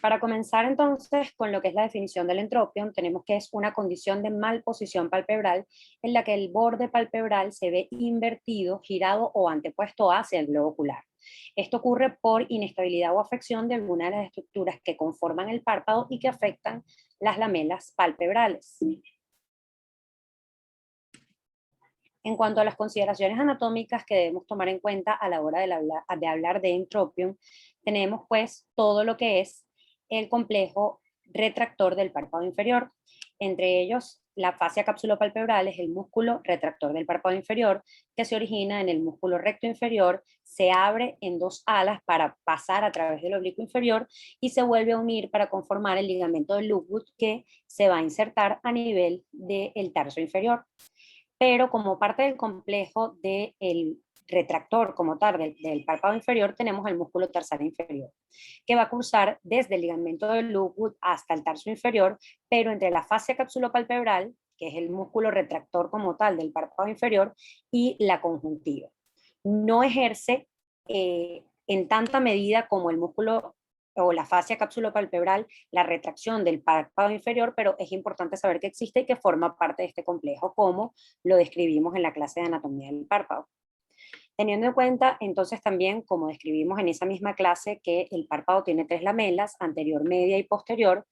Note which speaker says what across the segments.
Speaker 1: Para comenzar entonces con lo que es la definición del entropión, tenemos que es una condición de malposición palpebral en la que el borde palpebral se ve invertido, girado o antepuesto hacia el globo ocular. Esto ocurre por inestabilidad o afección de alguna de las estructuras que conforman el párpado y que afectan las lamelas palpebrales. En cuanto a las consideraciones anatómicas que debemos tomar en cuenta a la hora de hablar de entropión, tenemos pues todo lo que es el complejo retractor del párpado inferior. Entre ellos, la fascia capsulopalpebral es el músculo retractor del párpado inferior que se origina en el músculo recto inferior, se abre en dos alas para pasar a través del oblicuo inferior y se vuelve a unir para conformar el ligamento de Lockwood que se va a insertar a nivel del tarso inferior. Pero como parte del complejo del retractor como tal del párpado inferior tenemos el músculo tarsal inferior, que va a cruzar desde el ligamento de Lockwood hasta el tarso inferior, pero entre la fascia capsulopalpebral, que es el músculo retractor como tal del párpado inferior, y la conjuntiva. No ejerce en tanta medida como el músculo o la fascia capsulopalpebral, la retracción del párpado inferior, pero es importante saber que existe y que forma parte de este complejo, como lo describimos en la clase de anatomía del párpado. Teniendo en cuenta entonces también, como describimos en esa misma clase, que el párpado tiene tres lamelas, anterior, media y posterior,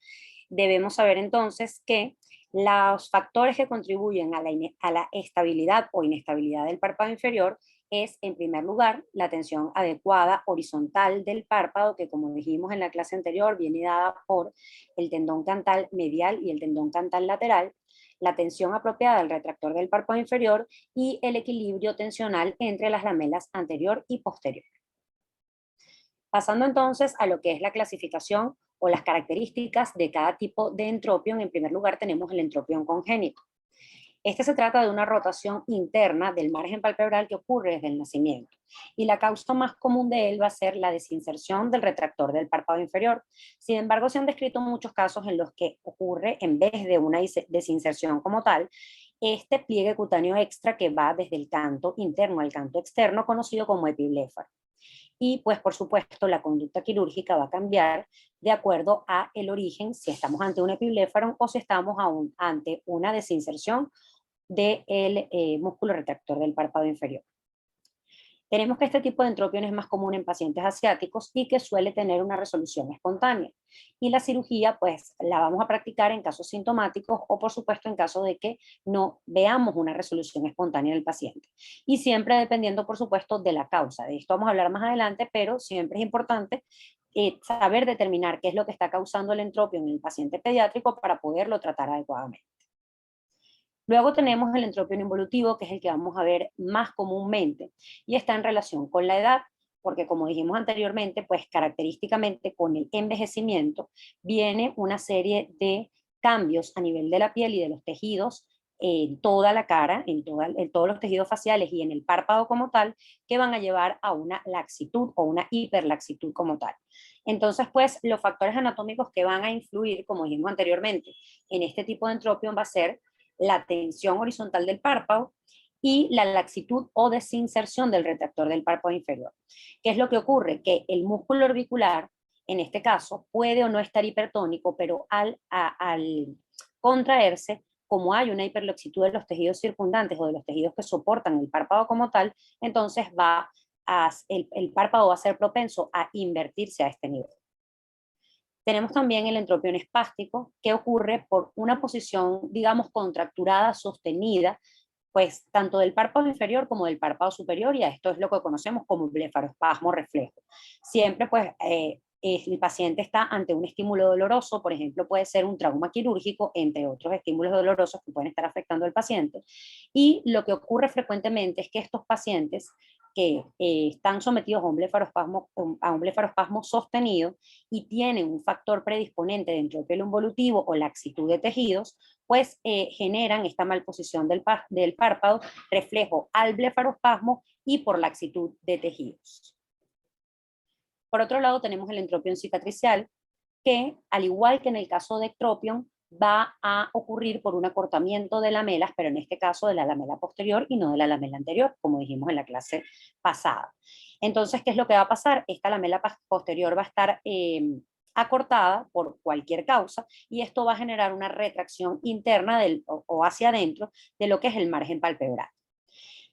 Speaker 1: debemos saber entonces que los factores que contribuyen a la estabilidad o inestabilidad del párpado inferior es, en primer lugar, la tensión adecuada horizontal del párpado, que como dijimos en la clase anterior, viene dada por el tendón cantal medial y el tendón cantal lateral, la tensión apropiada del retractor del párpado inferior y el equilibrio tensional entre las lamelas anterior y posterior. Pasando entonces a lo que es la clasificación o las características de cada tipo de entropión, en primer lugar tenemos el entropión congénito. Este se trata de una rotación interna del margen palpebral que ocurre desde el nacimiento. Y la causa más común de él va a ser la desinserción del retractor del párpado inferior. Sin embargo, se han descrito muchos casos en los que ocurre, en vez de una desinserción como tal, este pliegue cutáneo extra que va desde el canto interno al canto externo, conocido como epibléfaro. Y pues por supuesto la conducta quirúrgica va a cambiar de acuerdo a el origen, si estamos ante un epibléfaro o si estamos ante una desinserción del músculo retractor del párpado inferior. Tenemos que este tipo de entropión es más común en pacientes asiáticos y que suele tener una resolución espontánea. Y la cirugía, pues, la vamos a practicar en casos sintomáticos o, por supuesto, en caso de que no veamos una resolución espontánea en el paciente. Y siempre dependiendo, por supuesto, de la causa. De esto vamos a hablar más adelante, pero siempre es importante saber determinar qué es lo que está causando el entropio en el paciente pediátrico para poderlo tratar adecuadamente. Luego tenemos el entropión involutivo, que es el que vamos a ver más comúnmente, y está en relación con la edad, porque como dijimos anteriormente, pues característicamente con el envejecimiento viene una serie de cambios a nivel de la piel y de los tejidos en toda la cara, en todos los tejidos faciales y en el párpado como tal, que van a llevar a una laxitud o una hiperlaxitud como tal. Entonces, pues los factores anatómicos que van a influir, como dijimos anteriormente, en este tipo de entropión va a ser la tensión horizontal del párpado y la laxitud o desinserción del retractor del párpado inferior. ¿Qué es lo que ocurre? Que el músculo orbicular, en este caso, puede o no estar hipertónico, pero al contraerse, como hay una hiperlaxitud de los tejidos circundantes o de los tejidos que soportan el párpado como tal, entonces el párpado va a ser propenso a invertirse a este nivel. Tenemos también el entropión espástico, que ocurre por una posición, digamos, contracturada, sostenida, pues tanto del párpado inferior como del párpado superior, y a esto es lo que conocemos como blefaroespasmo reflejo. Siempre, pues, el paciente está ante un estímulo doloroso, por ejemplo, puede ser un trauma quirúrgico, entre otros estímulos dolorosos que pueden estar afectando al paciente. Y lo que ocurre frecuentemente es que estos pacientes que están sometidos a un blefaroespasmo sostenido y tienen un factor predisponente de entropio involutivo o laxitud de tejidos, pues generan esta malposición del párpado, reflejo al blefaroespasmo y por laxitud de tejidos. Por otro lado, tenemos el entropión cicatricial, que al igual que en el caso de ectropión, va a ocurrir por un acortamiento de lamelas, pero en este caso de la lamela posterior y no de la lamela anterior, como dijimos en la clase pasada. Entonces, ¿qué es lo que va a pasar? Esta lamela posterior va a estar acortada por cualquier causa y esto va a generar una retracción interna o hacia adentro de lo que es el margen palpebral.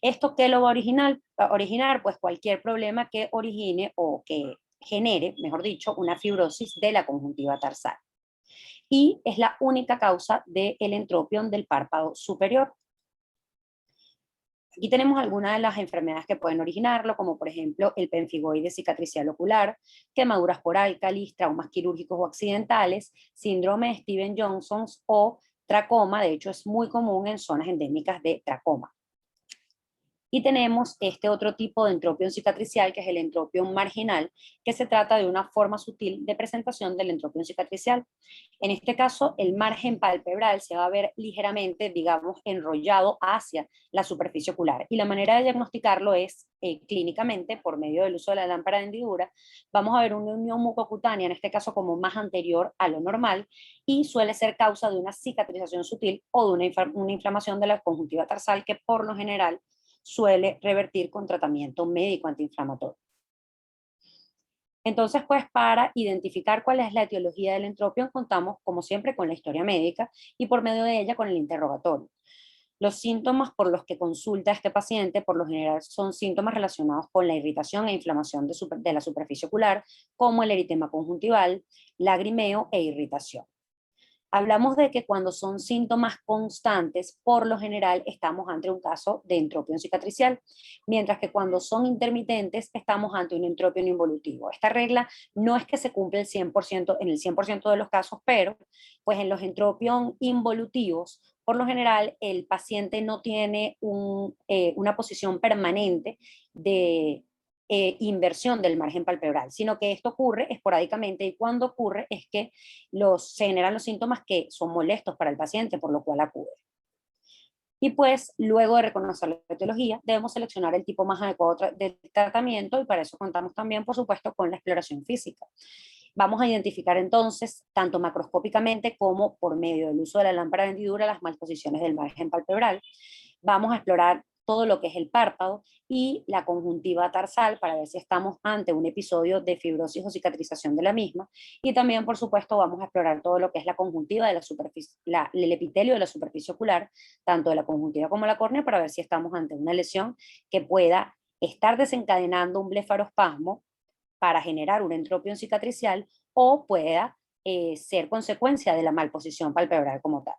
Speaker 1: ¿Esto qué lo va a originar? Pues cualquier problema que origine o que genere, mejor dicho, una fibrosis de la conjuntiva tarsal. Y es la única causa del entropión del párpado superior. Aquí tenemos algunas de las enfermedades que pueden originarlo, como por ejemplo el pemfigoide cicatricial ocular, quemaduras por álcalis, traumas quirúrgicos o accidentales, síndrome de Stevens-Johnson o tracoma. De hecho, es muy común en zonas endémicas de tracoma. Y tenemos este otro tipo de entropión cicatricial, que es el entropión marginal, que se trata de una forma sutil de presentación del entropión cicatricial. En este caso, el margen palpebral se va a ver ligeramente, digamos, enrollado hacia la superficie ocular. Y la manera de diagnosticarlo es clínicamente, por medio del uso de la lámpara de hendidura. Vamos a ver una unión mucocutánea, en este caso como más anterior a lo normal, y suele ser causa de una cicatrización sutil o de una inflamación de la conjuntiva tarsal, que por lo general suele revertir con tratamiento médico antiinflamatorio. Entonces, pues para identificar cuál es la etiología del entropión, contamos, como siempre, con la historia médica y por medio de ella con el interrogatorio. Los síntomas por los que consulta este paciente, por lo general, son síntomas relacionados con la irritación e inflamación de la superficie ocular, como el eritema conjuntival, lagrimeo e irritación. Hablamos de que cuando son síntomas constantes, por lo general estamos ante un caso de entropión cicatricial, mientras que cuando son intermitentes estamos ante un entropión involutivo. Esta regla no es que se cumple el 100%, en el 100% de los casos, pero pues en los entropión involutivos, por lo general el paciente no tiene una posición permanente de inversión del margen palpebral, sino que esto ocurre esporádicamente y cuando ocurre es que se generan los síntomas que son molestos para el paciente, por lo cual acude. Y pues, luego de reconocer la etiología, debemos seleccionar el tipo más adecuado de tratamiento y para eso contamos también, por supuesto, con la exploración física. Vamos a identificar entonces, tanto macroscópicamente como por medio del uso de la lámpara de hendidura, las malposiciones del margen palpebral. Vamos a explorar todo lo que es el párpado y la conjuntiva tarsal para ver si estamos ante un episodio de fibrosis o cicatrización de la misma. Y también, por supuesto, vamos a explorar todo lo que es la conjuntiva de la superficie, el epitelio de la superficie ocular, tanto de la conjuntiva como la córnea, para ver si estamos ante una lesión que pueda estar desencadenando un blefarospasmo para generar un entropión cicatricial o pueda ser consecuencia de la malposición palpebral como tal.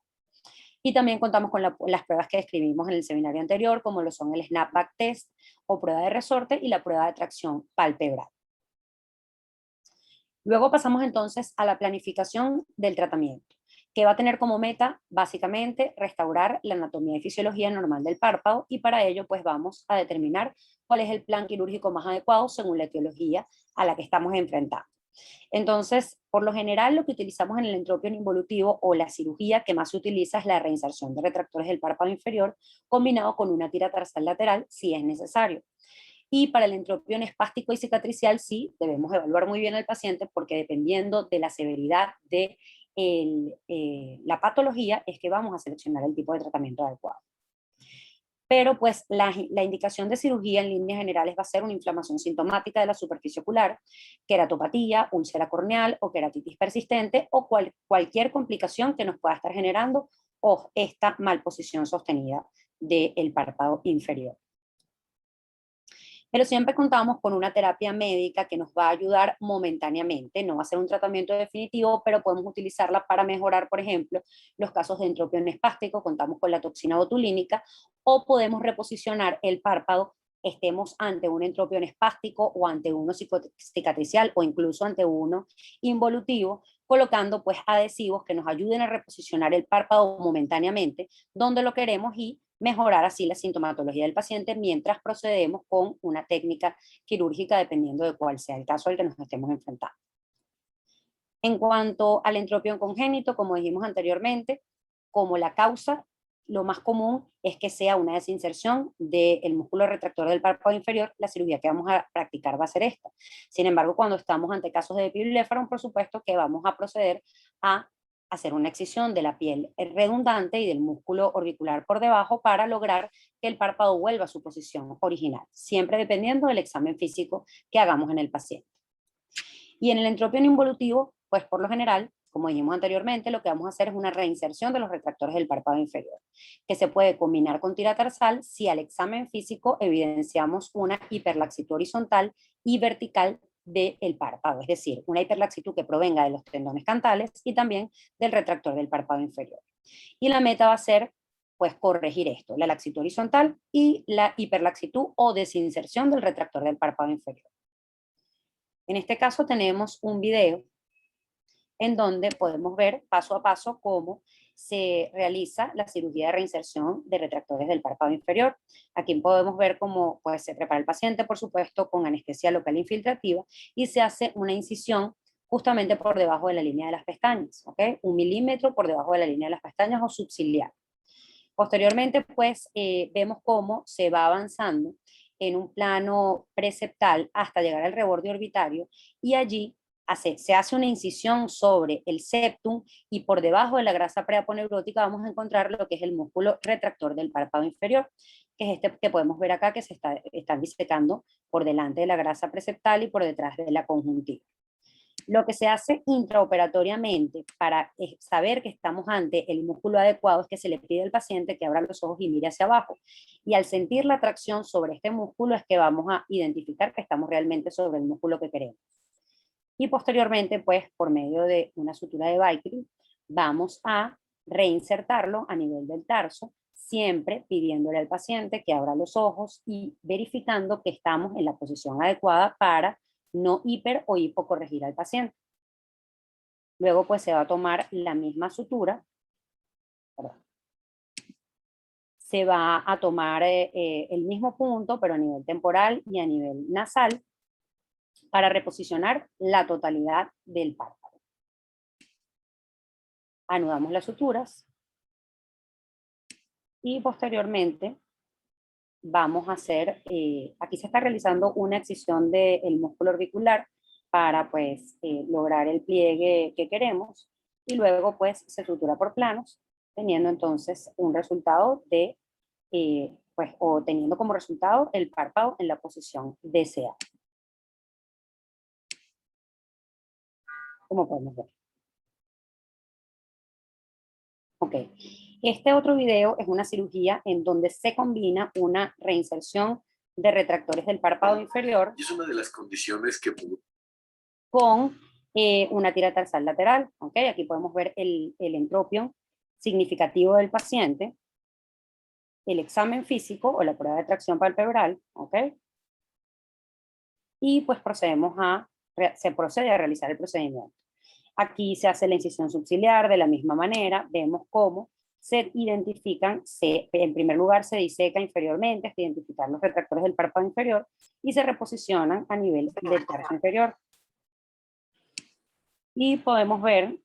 Speaker 1: Y también contamos con las pruebas que describimos en el seminario anterior, como lo son el snapback test o prueba de resorte y la prueba de tracción palpebral. Luego pasamos entonces a la planificación del tratamiento, que va a tener como meta básicamente restaurar la anatomía y fisiología normal del párpado y para ello pues vamos a determinar cuál es el plan quirúrgico más adecuado según la etiología a la que estamos enfrentando. Entonces, por lo general, lo que utilizamos en el entropión involutivo o la cirugía que más se utiliza es la reinserción de retractores del párpado inferior combinado con una tira tarsal lateral si es necesario. Y para el entropión espástico y cicatricial sí debemos evaluar muy bien al paciente porque dependiendo de la severidad de la patología es que vamos a seleccionar el tipo de tratamiento adecuado. Pero pues la indicación de cirugía en líneas generales va a ser una inflamación sintomática de la superficie ocular, queratopatía, úlcera corneal o queratitis persistente o cualquier complicación que nos pueda estar generando o esta malposición sostenida del párpado inferior. Pero siempre contamos con una terapia médica que nos va a ayudar momentáneamente, no va a ser un tratamiento definitivo, pero podemos utilizarla para mejorar, por ejemplo, los casos de entropión espástico, contamos con la toxina botulínica, o podemos reposicionar el párpado, estemos ante un entropión espástico o ante uno cicatricial o incluso ante uno involutivo, colocando pues adhesivos que nos ayuden a reposicionar el párpado momentáneamente donde lo queremos y mejorar así la sintomatología del paciente mientras procedemos con una técnica quirúrgica dependiendo de cuál sea el caso al que nos estemos enfrentando. En cuanto al entropión congénito, como dijimos anteriormente, como la causa, lo más común es que sea una desinserción del músculo retractor del párpado inferior, la cirugía que vamos a practicar va a ser esta. Sin embargo, cuando estamos ante casos de epiblefaron, por supuesto que vamos a proceder a hacer una excisión de la piel redundante y del músculo orbicular por debajo para lograr que el párpado vuelva a su posición original, siempre dependiendo del examen físico que hagamos en el paciente. Y en el entropión involutivo pues por lo general, como dijimos anteriormente, lo que vamos a hacer es una reinserción de los retractores del párpado inferior, que se puede combinar con tiratarsal si al examen físico evidenciamos una hiperlaxitud horizontal y vertical del párpado, es decir, una hiperlaxitud que provenga de los tendones cantales y también del retractor del párpado inferior. Y la meta va a ser, pues, corregir esto, la laxitud horizontal y la hiperlaxitud o desinserción del retractor del párpado inferior. En este caso tenemos un video en donde podemos ver paso a paso cómo se realiza la cirugía de reinserción de retractores del párpado inferior. Aquí podemos ver cómo pues, se prepara el paciente, por supuesto, con anestesia local infiltrativa y se hace una incisión justamente por debajo de la línea de las pestañas, ¿ok? 1 milímetro por debajo de la línea de las pestañas o subciliar. Posteriormente, pues, vemos cómo se va avanzando en un plano preceptal hasta llegar al reborde orbitario y allí se hace una incisión sobre el septum y por debajo de la grasa preaponeurótica vamos a encontrar lo que es el músculo retractor del párpado inferior, que es este que podemos ver acá que se está disecando por delante de la grasa preceptal y por detrás de la conjuntiva. Lo que se hace intraoperatoriamente para saber que estamos ante el músculo adecuado es que se le pide al paciente que abra los ojos y mire hacia abajo. Y al sentir la tracción sobre este músculo es que vamos a identificar que estamos realmente sobre el músculo que queremos. Y posteriormente, pues, por medio de una sutura de Vicry, vamos a reinsertarlo a nivel del tarso, siempre pidiéndole al paciente que abra los ojos y verificando que estamos en la posición adecuada para no hiper o hipocorregir al paciente. Luego pues se va a tomar la misma sutura, se va a tomar el mismo punto, pero a nivel temporal y a nivel nasal, para reposicionar la totalidad del párpado. Anudamos las suturas y posteriormente vamos a hacer, aquí se está realizando una excisión del músculo orbicular para pues lograr el pliegue que queremos y luego pues se sutura por planos, teniendo entonces un resultado de, pues o teniendo como resultado el párpado en la posición deseada. Como podemos ver. Ok. Este otro video es una cirugía en donde se combina una reinserción de retractores del párpado inferior.
Speaker 2: Es una de las condiciones que...
Speaker 1: Con una tira tarsal lateral. ¿Ok? Aquí podemos ver el entropion significativo del paciente, el examen físico o la prueba de tracción palpebral. ¿Ok? Y pues se procede a realizar el procedimiento. Aquí se hace la incisión subciliar de la misma manera, vemos cómo se identifican, en primer lugar se diseca inferiormente hasta identificar los retractores del párpado inferior y se reposicionan a nivel del tarso inferior. Y podemos ver,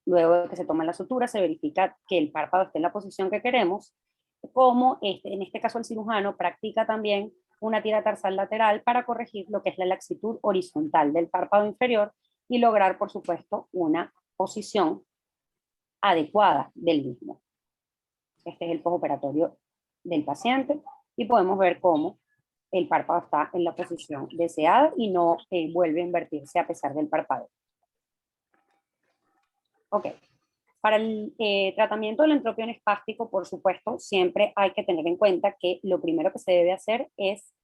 Speaker 1: luego de que se toma la sutura, se verifica que el párpado esté en la posición que queremos, como en este caso el cirujano practica también una tira tarsal lateral para corregir lo que es la laxitud horizontal del párpado inferior y lograr, por supuesto, una posición adecuada del mismo. Este es el postoperatorio del paciente y podemos ver cómo el párpado está en la posición deseada y no vuelve a invertirse a pesar del parpadeo. Ok. Para el tratamiento del entropión espástico, por supuesto, siempre hay que tener en cuenta que lo primero que se debe hacer es,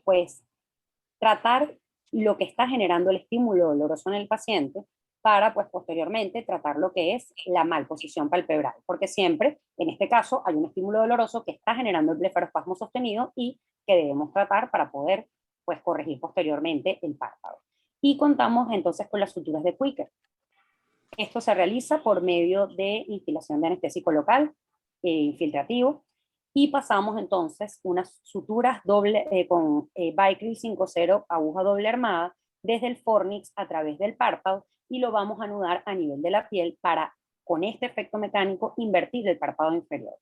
Speaker 1: pues, tratar lo que está generando el estímulo doloroso en el paciente para, pues, posteriormente tratar lo que es la malposición palpebral, porque siempre, en este caso, hay un estímulo doloroso que está generando el blefaroespasmo sostenido y que debemos tratar para poder, pues, corregir posteriormente el párpado. Y contamos entonces con las suturas de Quicker. Esto se realiza por medio de instilación de anestésico local, infiltrativo, y pasamos entonces unas suturas con Vicry 5.0 aguja doble armada desde el fornix a través del párpado y lo vamos a anudar a nivel de la piel para, con este efecto mecánico, invertir el párpado inferior,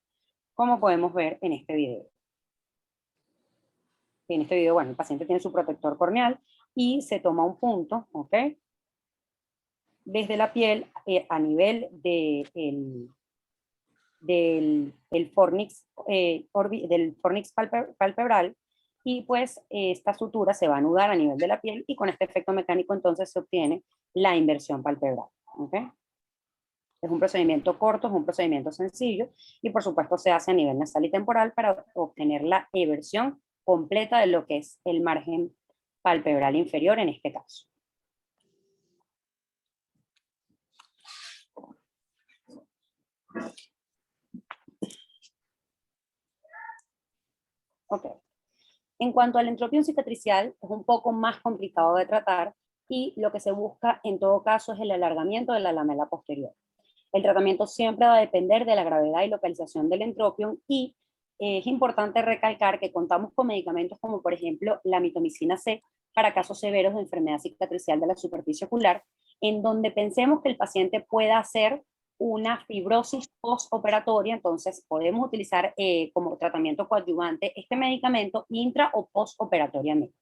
Speaker 1: como podemos ver en este video. En este video, bueno, el paciente tiene su protector corneal y se toma un punto, ¿ok? Desde la piel a nivel del fornix palpebral y pues esta sutura se va a anudar a nivel de la piel y con este efecto mecánico entonces se obtiene la inversión palpebral. ¿Ok? Es un procedimiento corto, es un procedimiento sencillo y por supuesto se hace a nivel nasal y temporal para obtener la eversión completa de lo que es el margen palpebral inferior en este caso. Ok. En cuanto al entropión cicatricial, es un poco más complicado de tratar y lo que se busca en todo caso es el alargamiento de la lamela posterior. El tratamiento siempre va a depender de la gravedad y localización del entropión y es importante recalcar que contamos con medicamentos como por ejemplo la mitomicina C para casos severos de enfermedad cicatricial de la superficie ocular, en donde pensemos que el paciente pueda hacer una fibrosis postoperatoria, entonces podemos utilizar como tratamiento coadyuvante este medicamento intra o postoperatoriamente.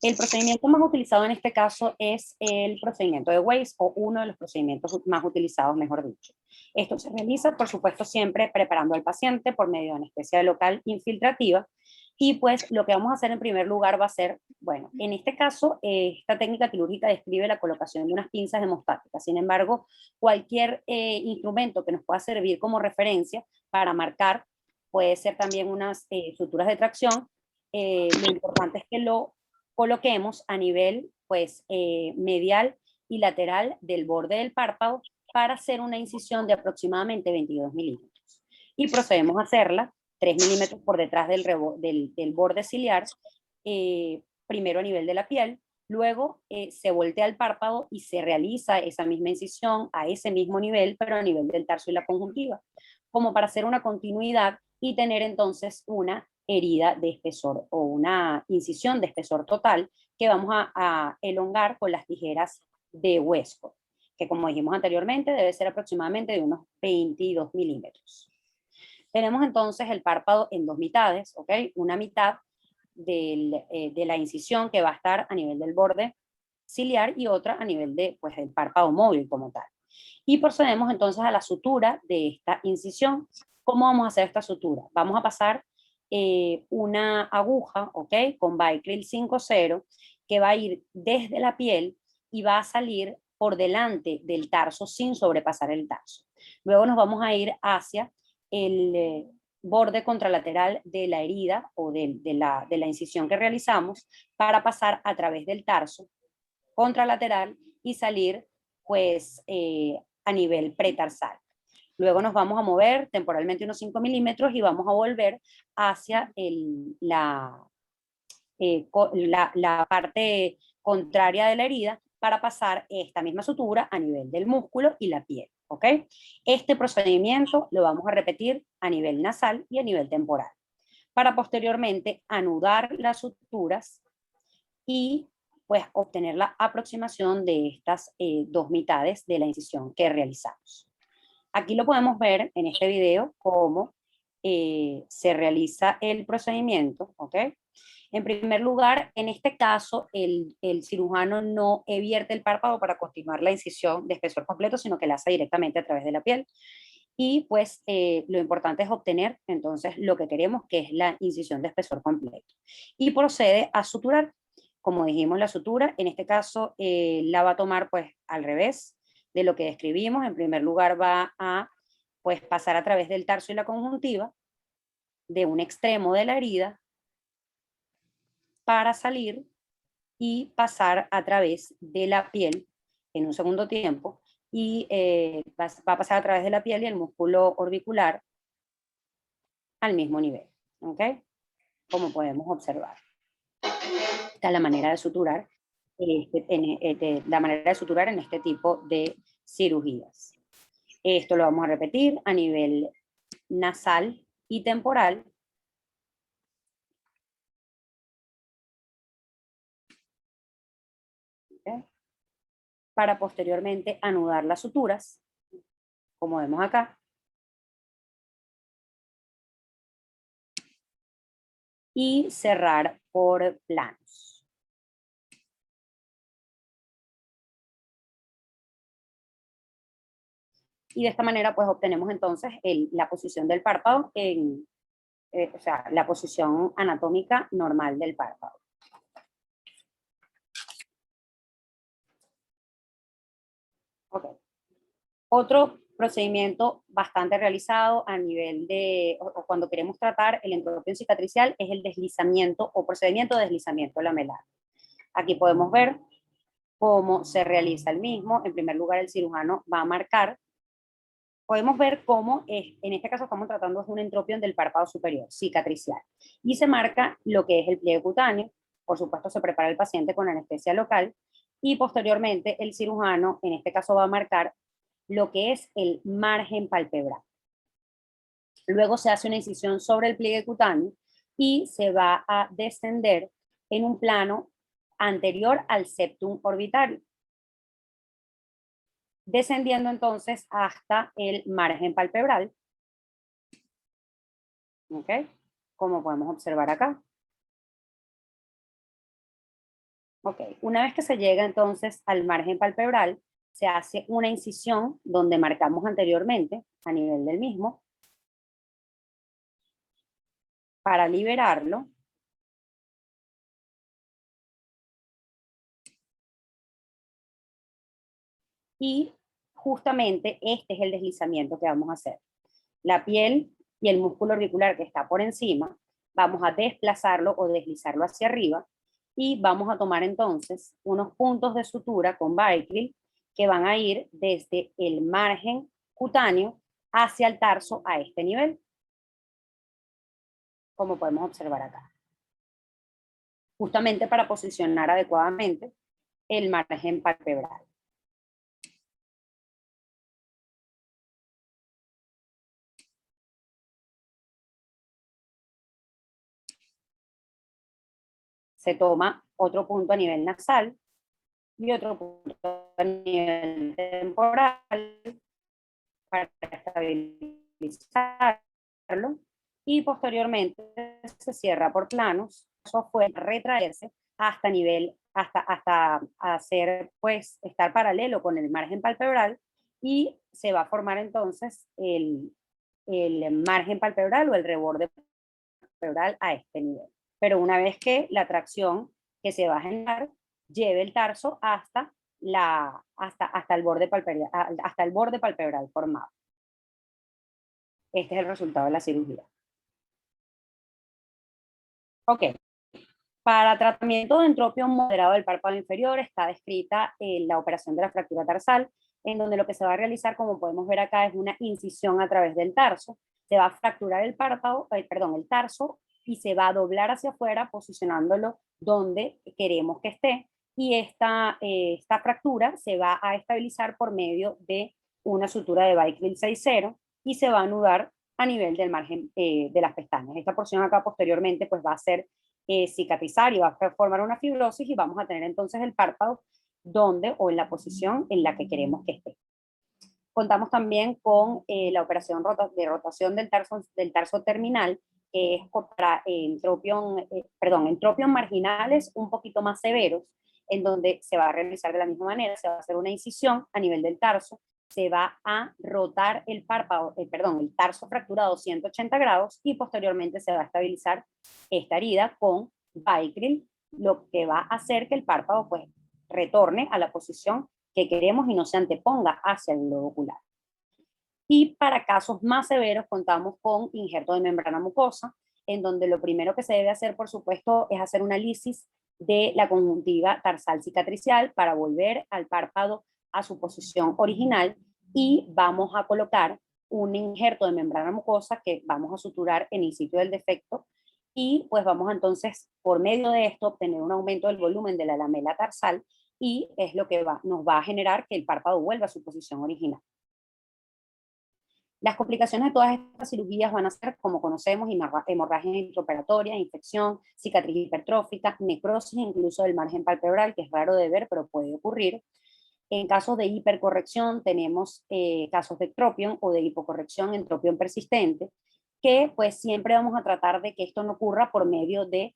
Speaker 1: El procedimiento más utilizado en este caso es el procedimiento de Weiss o uno de los procedimientos más utilizados, mejor dicho. Esto se realiza, por supuesto, siempre preparando al paciente por medio de anestesia local infiltrativa y pues lo que vamos a hacer en primer lugar va a ser, bueno, en este caso esta técnica quirúrgica describe la colocación de unas pinzas hemostáticas. Sin embargo, cualquier instrumento que nos pueda servir como referencia para marcar puede ser también unas suturas de tracción. Lo importante es que lo coloquemos a nivel pues medial y lateral del borde del párpado para hacer una incisión de aproximadamente 22 milímetros. Y procedemos a hacerla 3 milímetros por detrás del borde ciliar, primero a nivel de la piel, luego se voltea el párpado y se realiza esa misma incisión a ese mismo nivel, pero a nivel del tarso y la conjuntiva, como para hacer una continuidad y tener entonces una herida de espesor o una incisión de espesor total que vamos a elongar con las tijeras de Westcott, que como dijimos anteriormente debe ser aproximadamente de unos 22 milímetros. Tenemos entonces el párpado en dos mitades, ¿ok? Una mitad de la incisión que va a estar a nivel del borde ciliar y otra a nivel de, pues, del párpado móvil como tal. Y procedemos entonces a la sutura de esta incisión. ¿Cómo vamos a hacer esta sutura? Vamos a pasar una aguja, ¿ok? Con Vicryl 5.0 que va a ir desde la piel y va a salir por delante del tarso sin sobrepasar el tarso. Luego nos vamos a ir hacia el borde contralateral de la herida o de la incisión que realizamos para pasar a través del tarso contralateral y salir pues a nivel pretarsal. Luego nos vamos a mover temporalmente unos 5 milímetros y vamos a volver hacia la parte contraria de la herida para pasar esta misma sutura a nivel del músculo y la piel. ¿Ok? Este procedimiento lo vamos a repetir a nivel nasal y a nivel temporal para posteriormente anudar las suturas y pues obtener la aproximación de estas dos mitades de la incisión que realizamos. Aquí lo podemos ver en este video cómo se realiza el procedimiento, ¿ok? En primer lugar, en este caso, el cirujano no vierte el párpado para continuar la incisión de espesor completo, sino que la hace directamente a través de la piel. Y pues lo importante es obtener entonces lo que queremos, que es la incisión de espesor completo. Y procede a suturar. Como dijimos, la sutura, en este caso, la va a tomar pues al revés de lo que describimos. En primer lugar va a pues pasar a través del tarso y la conjuntiva, de un extremo de la herida, para salir y pasar a través de la piel en un segundo tiempo y va a pasar a través de la piel y el músculo orbicular al mismo nivel, ¿ok? Como podemos observar. Esta es la manera de suturar, la manera de suturar en este tipo de cirugías. Esto lo vamos a repetir a nivel nasal y temporal. ¿Okay? Para posteriormente anudar las suturas, como vemos acá. Y cerrar por planos. Y de esta manera pues obtenemos entonces la posición del párpado o sea, la posición anatómica normal del párpado. Ok. Otro procedimiento bastante realizado a nivel de, o cuando queremos tratar el entropión cicatricial, es el deslizamiento o procedimiento de deslizamiento lamelar. Aquí podemos ver cómo se realiza el mismo. En primer lugar, el cirujano va a marcar. Podemos ver cómo, en este caso estamos tratando de un entropión del párpado superior, cicatricial. Y se marca lo que es el pliegue cutáneo. Por supuesto, se prepara el paciente con anestesia local. Y posteriormente, el cirujano, en este caso, va a marcar lo que es el margen palpebral. Luego se hace una incisión sobre el pliegue cutáneo y se va a descender en un plano anterior al septum orbitario, descendiendo entonces hasta el margen palpebral, ¿ok? Como podemos observar acá. Ok, una vez que se llega entonces al margen palpebral, se hace una incisión donde marcamos anteriormente a nivel del mismo para liberarlo. Y justamente este es el deslizamiento que vamos a hacer. La piel y el músculo orbicular que está por encima, vamos a desplazarlo o deslizarlo hacia arriba y vamos a tomar entonces unos puntos de sutura con Vicryl que van a ir desde el margen cutáneo hacia el tarso a este nivel, como podemos observar acá. Justamente para posicionar adecuadamente el margen palpebral. Se toma otro punto a nivel nasal y otro punto a nivel temporal para estabilizarlo y posteriormente se cierra por planos, eso fue retraerse hasta nivel, hasta hacer, pues, estar paralelo con el margen palpebral y se va a formar entonces el margen palpebral o el reborde palpebral a este nivel. Pero una vez que la tracción que se va a generar lleve el tarso hasta el borde palpebral formado. Este es el resultado de la cirugía. Ok, para tratamiento de entropio moderado del párpado inferior está descrita la operación de la fractura tarsal, en donde lo que se va a realizar, como podemos ver acá, es una incisión a través del tarso. Se va a fracturar el el tarso, y se va a doblar hacia afuera, posicionándolo donde queremos que esté. Y esta fractura se va a estabilizar por medio de una sutura de Vicryl 6.0 y se va a anudar a nivel del margen de las pestañas. Esta porción acá posteriormente pues va a ser cicatrizar y va a formar una fibrosis y vamos a tener entonces el párpado donde o en la posición en la que queremos que esté. Contamos también con la operación de rotación del tarso terminal, que es para entropión marginales un poquito más severos, en donde se va a realizar de la misma manera, se va a hacer una incisión a nivel del tarso, se va a rotar el el tarso fracturado 180 grados y posteriormente se va a estabilizar esta herida con Vicryl, lo que va a hacer que el párpado pues retorne a la posición que queremos y no se anteponga hacia el globo ocular. Y para casos más severos contamos con injerto de membrana mucosa, en donde lo primero que se debe hacer, por supuesto, es hacer una lisis de la conjuntiva tarsal cicatricial para volver al párpado a su posición original y vamos a colocar un injerto de membrana mucosa que vamos a suturar en el sitio del defecto y pues vamos entonces por medio de esto obtener un aumento del volumen de la lamela tarsal y es lo que nos va a generar que el párpado vuelva a su posición original. Las complicaciones de todas estas cirugías van a ser, como conocemos, hemorragia intraoperatoria, infección, cicatriz hipertrófica, necrosis incluso del margen palpebral, que es raro de ver, pero puede ocurrir. En casos de hipercorrección tenemos casos de ectropión o de hipocorrección, entropión persistente, que pues siempre vamos a tratar de que esto no ocurra por medio de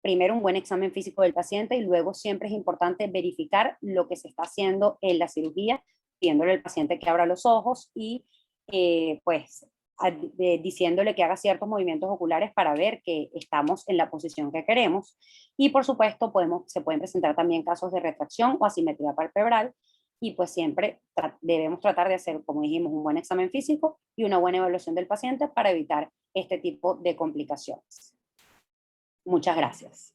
Speaker 1: primero un buen examen físico del paciente y luego siempre es importante verificar lo que se está haciendo en la cirugía, pidiéndole al paciente que abra los ojos y pues diciéndole que haga ciertos movimientos oculares para ver que estamos en la posición que queremos. Y por supuesto se pueden presentar también casos de retracción o asimetría palpebral y pues siempre debemos tratar de hacer, como dijimos, un buen examen físico y una buena evaluación del paciente para evitar este tipo de complicaciones. Muchas gracias.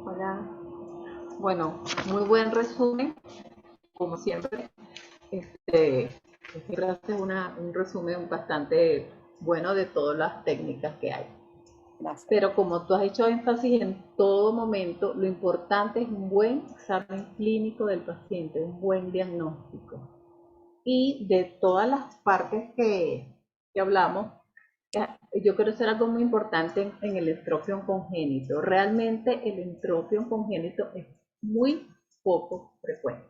Speaker 2: Hola. Bueno, muy buen resumen, como siempre. Siempre haces un resumen bastante bueno de todas las técnicas que hay.
Speaker 1: Gracias.
Speaker 2: Pero como tú has hecho énfasis en todo momento, lo importante es un buen examen clínico del paciente, un buen diagnóstico. Y de todas las partes que hablamos, yo quiero hacer algo muy importante en el estropión congénito. Realmente el estropión congénito es muy poco frecuente.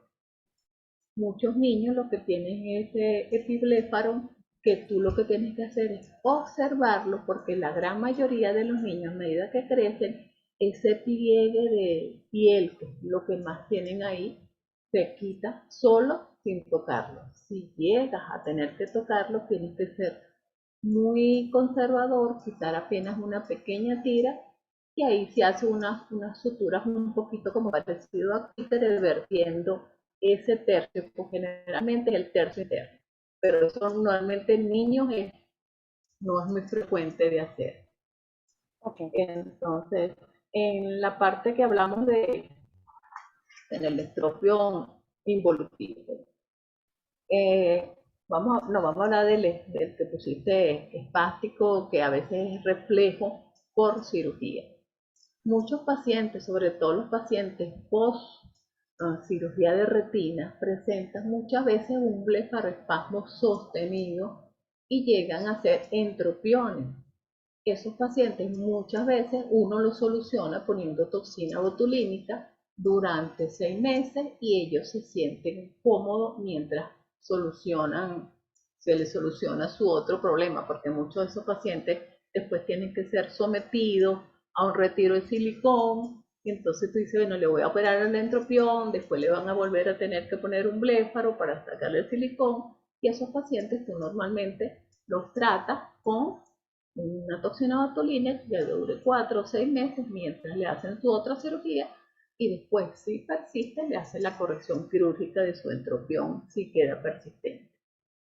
Speaker 2: Muchos niños lo que tienen es epibléfaro, que tú lo que tienes que hacer es observarlo, porque la gran mayoría de los niños a medida que crecen, ese pliegue de piel, que es lo que más tienen ahí, se quita solo sin tocarlo. Si llegas a tener que tocarlo, tienes que ser muy conservador, quitar apenas una pequeña tira y ahí se hace unas suturas un poquito como parecido a Peter, vertiendo ese tercio, porque generalmente es el tercio interno, pero eso normalmente en niños no es muy frecuente de hacer.
Speaker 1: Okay.
Speaker 2: Entonces, en la parte que hablamos en el estropio involutivo, no vamos a hablar del que pusiste espástico, que a veces es reflejo por cirugía. Muchos pacientes, sobre todo los pacientes post cirugía de retina, presentan muchas veces un blefaroespasmo sostenido y llegan a ser entropiones. Esos pacientes muchas veces uno los soluciona poniendo toxina botulínica durante 6 meses y ellos se sienten cómodos mientras se les soluciona su otro problema, porque muchos de esos pacientes después tienen que ser sometidos a un retiro de silicón, y entonces tú dices, bueno, le voy a operar el entropión, después le van a volver a tener que poner un bléfaro para sacarle el silicón, y esos pacientes tú normalmente los tratas con una toxina botulínica que dure 4 o 6 meses mientras le hacen su otra cirugía y después, si persiste, le hacen la corrección quirúrgica de su entropión si queda persistente.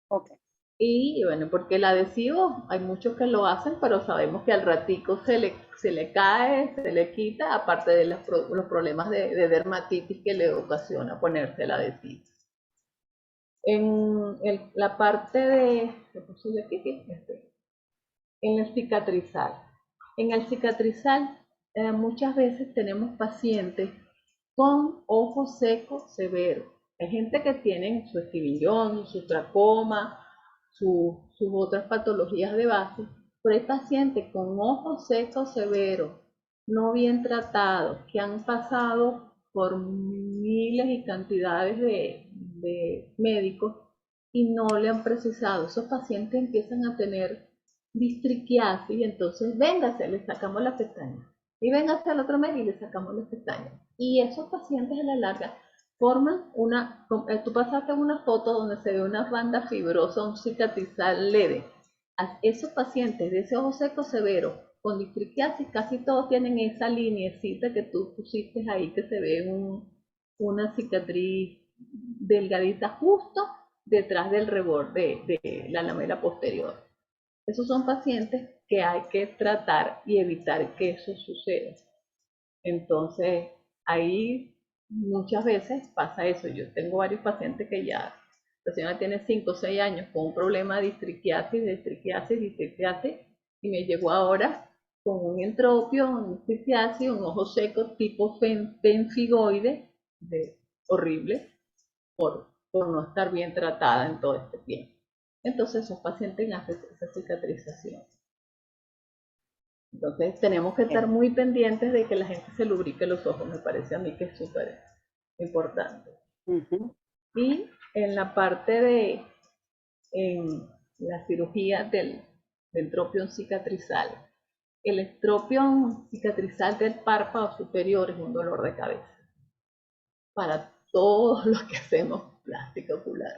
Speaker 1: Okay.
Speaker 2: Y bueno, porque el adhesivo, hay muchos que lo hacen, pero sabemos que al ratico se le cae, se le quita, aparte de los problemas de dermatitis que le ocasiona ponerse el adhesivo. En la parte en el cicatrizal. En el cicatrizal muchas veces tenemos pacientes con ojo seco severo. Hay gente que tiene su esquivillón, su tracoma, sus otras patologías de base, pero hay pacientes con ojo seco severo, no bien tratados, que han pasado por miles y cantidades de médicos y no le han precisado. Esos pacientes empiezan a tener distriquiasis y entonces véngase, le sacamos la pestaña. Y véngase al otro mes y le sacamos las pestañas. Y esos pacientes a la larga forman tú pasaste una foto donde se ve una banda fibrosa, un cicatrizal leve. Esos pacientes de ese ojo seco severo con distriquiasis casi todos tienen esa lineecita que tú pusiste ahí que se ve una cicatriz delgadita justo detrás del reborde de la lamela posterior. Esos son pacientes que hay que tratar y evitar que eso suceda. Entonces, ahí muchas veces pasa eso. Yo tengo varios pacientes que ya, la señora tiene 5 o 6 años con un problema de distriquiasis, y me llegó ahora con un entropio, un distriquiasis, un ojo seco tipo pemfigoide, horrible, por no estar bien tratada en todo este tiempo. Entonces, esos pacientes hacen esa cicatrización. Entonces tenemos que estar muy pendientes de que la gente se lubrique los ojos, me parece a mí que es súper importante. Y en la parte en la cirugía del tropión cicatrizal, el estropión cicatrizal del párpado superior es un dolor de cabeza para todos los que hacemos plástica ocular.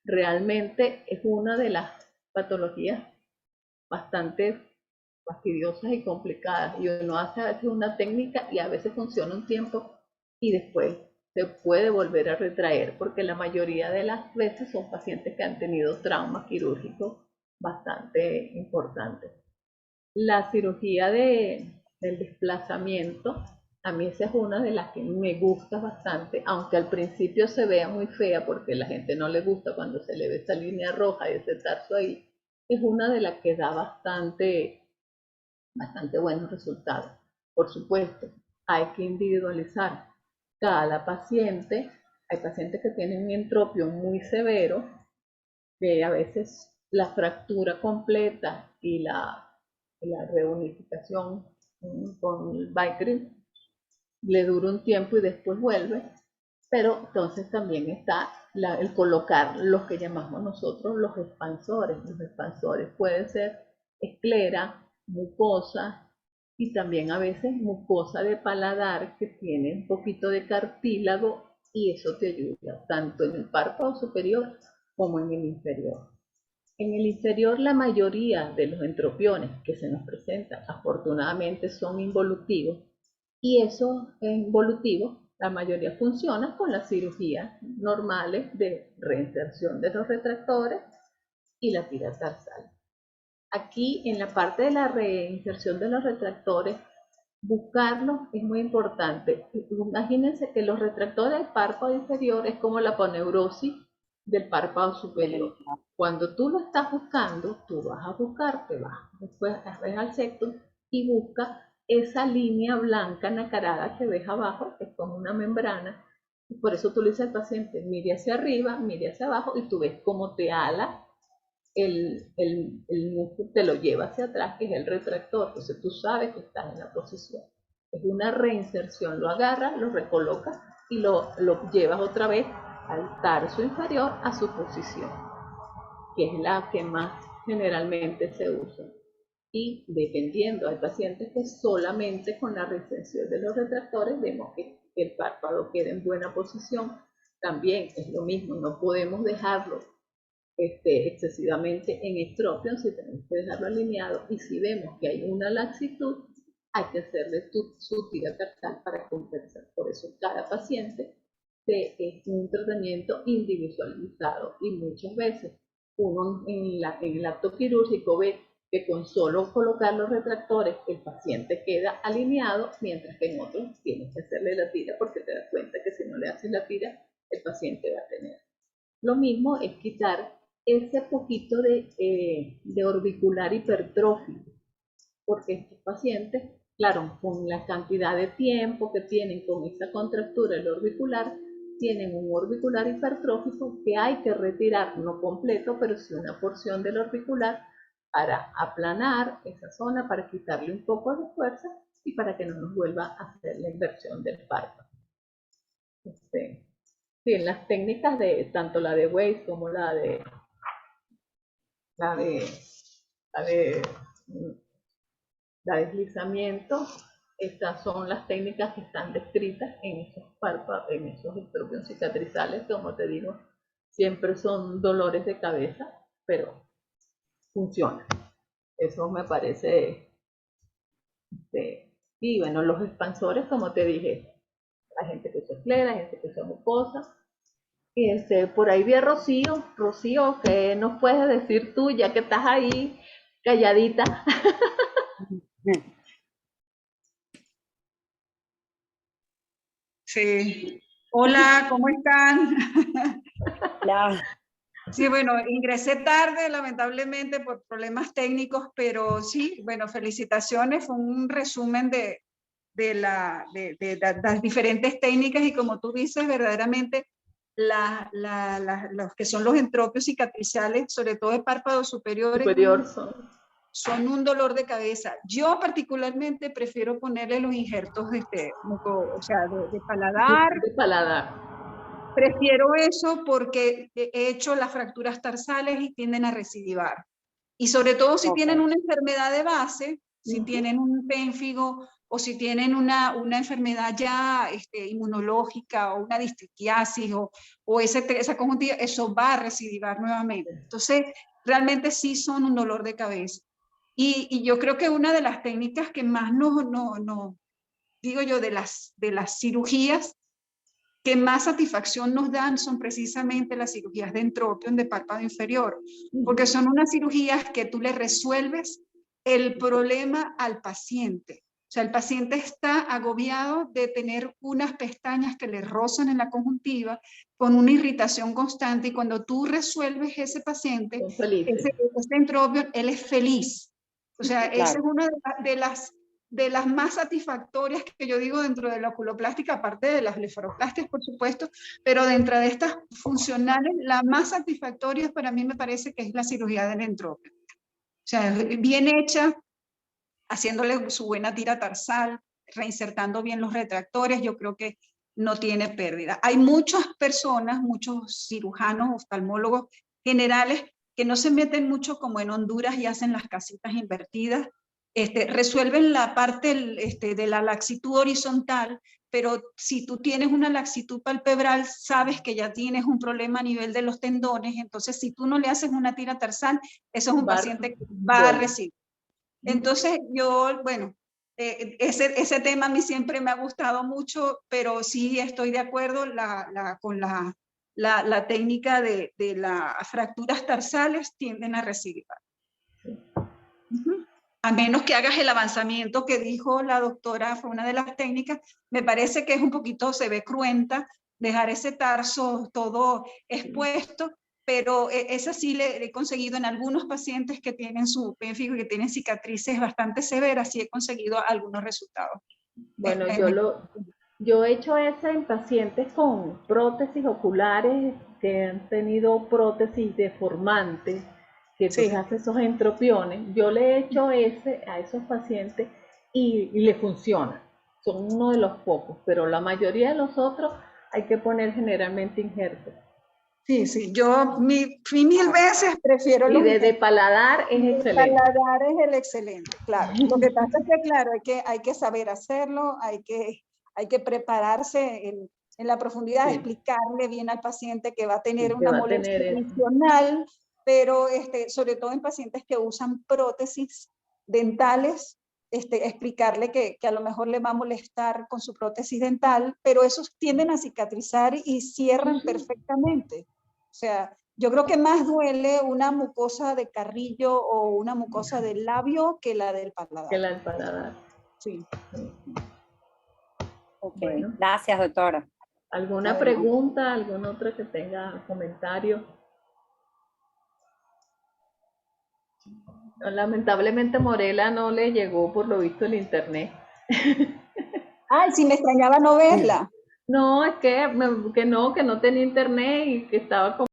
Speaker 2: realmente es una de las patologías bastante fastidiosas y complicadas. Y uno hace a veces una técnica y a veces funciona un tiempo y después se puede volver a retraer, porque la mayoría de las veces son pacientes que han tenido traumas quirúrgicos bastante importantes. La cirugía del desplazamiento, a mí esa es una de las que me gusta bastante, aunque al principio se vea muy fea porque la gente no le gusta cuando se le ve esa línea roja y ese tarso ahí, es una de las que da bastante buenos resultados. Por supuesto, hay que individualizar cada paciente. Hay pacientes que tienen un entropio muy severo, que a veces la fractura completa y la reunificación con el Vicryl le dura un tiempo y después vuelve, pero entonces también está el colocar los que llamamos nosotros los expansores. Los expansores pueden ser esclera, mucosa y también a veces mucosa de paladar que tiene un poquito de cartílago, y eso te ayuda tanto en el párpado superior como en el inferior. En el inferior la mayoría de los entropiones que se nos presentan afortunadamente son involutivos, y esos involutivos la mayoría funcionan con las cirugías normales de reinserción de los retractores y la tira tarsal. Aquí en la parte de la reinserción de los retractores, buscarlos es muy importante. Imagínense que los retractores del párpado inferior es como la aponeurosis del párpado superior. Cuando tú lo estás buscando, tú vas a buscar, te vas después ves al septum y busca esa línea blanca nacarada que ves abajo, que es como una membrana. Y por eso tú le dices al paciente, mire hacia arriba, mire hacia abajo, y tú ves cómo te ala el músculo, te lo lleva hacia atrás, que es el retractor. Entonces tú sabes que estás en la posición. Es una reinserción, lo agarras, lo recolocas y lo llevas otra vez al tarso inferior a su posición, que es la que más generalmente se usa. Y dependiendo, hay pacientes que solamente con la reinserción de los retractores vemos que el párpado queda en buena posición. También es lo mismo, no podemos dejarlo excesivamente en estropión, si tenemos que dejarlo alineado, y si vemos que hay una laxitud, hay que hacerle su tira tarsal para compensar. Por eso cada paciente es un tratamiento individualizado, y muchas veces uno en el acto quirúrgico ve que con solo colocar los retractores el paciente queda alineado, mientras que en otros tienes que hacerle la tira porque te das cuenta que si no le haces la tira el paciente va a tener. Lo mismo es quitar ese poquito de orbicular hipertrófico, porque estos pacientes, claro, con la cantidad de tiempo que tienen con esa contractura del orbicular, tienen un orbicular hipertrófico que hay que retirar, no completo, pero sí una porción del orbicular para aplanar esa zona, para quitarle un poco de fuerza y para que no nos vuelva a hacer la inversión del párpado. Sí, en las técnicas de tanto la de Weiss como la de deslizamiento, estas son las técnicas que están descritas en esos párpados, en esos estropios cicatrizales, que como te digo, siempre son dolores de cabeza, pero funciona. Eso me parece. Y bueno, los expansores, como te dije, hay gente que usa esclera, hay gente que usa mucosa. Por ahí vi a Rocío. Rocío, ¿qué nos puedes decir tú, ya que estás ahí calladita?
Speaker 3: Sí. Hola, ¿cómo están?
Speaker 1: Hola.
Speaker 3: Sí, bueno, ingresé tarde, lamentablemente, por problemas técnicos, pero sí, bueno, felicitaciones. Fue un resumen de las diferentes técnicas, y como tú dices, verdaderamente los que son los entropios cicatrizales, sobre todo de párpado superior, son un dolor de cabeza. Yo particularmente prefiero ponerle los injertos de paladar.
Speaker 2: De paladar.
Speaker 3: Prefiero eso porque he hecho las fracturas tarsales y tienden a recidivar. Y sobre todo si tienen una enfermedad de base, si tienen un pénfigo o si tienen una enfermedad ya inmunológica o una distroquiasis o esa conjuntiva, eso va a recidivar nuevamente. Entonces, realmente sí son un dolor de cabeza. Y yo creo que una de las técnicas que más digo yo, de las cirugías que más satisfacción nos dan son precisamente las cirugías de entropion de párpado inferior, porque son unas cirugías que tú le resuelves el problema al paciente. O sea, el paciente está agobiado de tener unas pestañas que le rozan en la conjuntiva con una irritación constante, y cuando tú resuelves ese paciente, ese entropion, él es feliz. O sea,
Speaker 1: Claro.
Speaker 3: esa es una de las más satisfactorias que yo digo dentro de la oculoplástica, aparte de las blefaroplastias, por supuesto, pero dentro de estas funcionales, la más satisfactoria para mí me parece que es la cirugía del entropio. O sea, bien hecha, haciéndole su buena tira tarsal, reinsertando bien los retractores, yo creo que no tiene pérdida. Hay muchas personas, muchos cirujanos, oftalmólogos generales, que no se meten mucho como en Honduras y hacen las casitas invertidas. Resuelven la parte de la laxitud horizontal, pero si tú tienes una laxitud palpebral, sabes que ya tienes un problema a nivel de los tendones, entonces si tú no le haces una tira tarsal, eso es un paciente que va a recibir. Entonces yo, bueno, ese tema a mí siempre me ha gustado mucho, pero sí estoy de acuerdo con la técnica de las fracturas tarsales tienden a recidir. A menos que hagas el avanzamiento que dijo la doctora, fue una de las técnicas, me parece que es un poquito, se ve cruenta, dejar ese tarso todo expuesto, pero esa sí le he conseguido en algunos pacientes que tienen su pénfigo y que tienen cicatrices bastante severas, sí he conseguido algunos resultados.
Speaker 2: Bueno, yo he hecho eso en pacientes con prótesis oculares que han tenido prótesis deformantes, que entonces hace esos entropiones. Yo le he hecho ese a esos pacientes y le funciona. Son uno de los pocos, pero la mayoría de los otros hay que poner generalmente injertos.
Speaker 3: Sí, sí, yo mil veces prefiero los
Speaker 2: de paladar es excelente.
Speaker 3: Paladar es el excelente, claro. Lo que pasa es que, claro, hay que saber hacerlo, hay que prepararse en la profundidad, sí, explicarle bien al paciente que va a tener una molestia adicional, pero sobre todo en pacientes que usan prótesis dentales, explicarle que a lo mejor le va a molestar con su prótesis dental, pero esos tienden a cicatrizar y cierran perfectamente. O sea, yo creo que más duele una mucosa de carrillo o una mucosa del labio que la del paladar.
Speaker 2: Que la del paladar.
Speaker 3: Sí.
Speaker 1: Okay. Bueno. Gracias, doctora.
Speaker 2: ¿Alguna pregunta? ¿Algún otro que tenga comentario? Lamentablemente Morela no le llegó por lo visto el internet.
Speaker 3: Ay, sí, me extrañaba no verla.
Speaker 2: No, es que no tenía internet y que estaba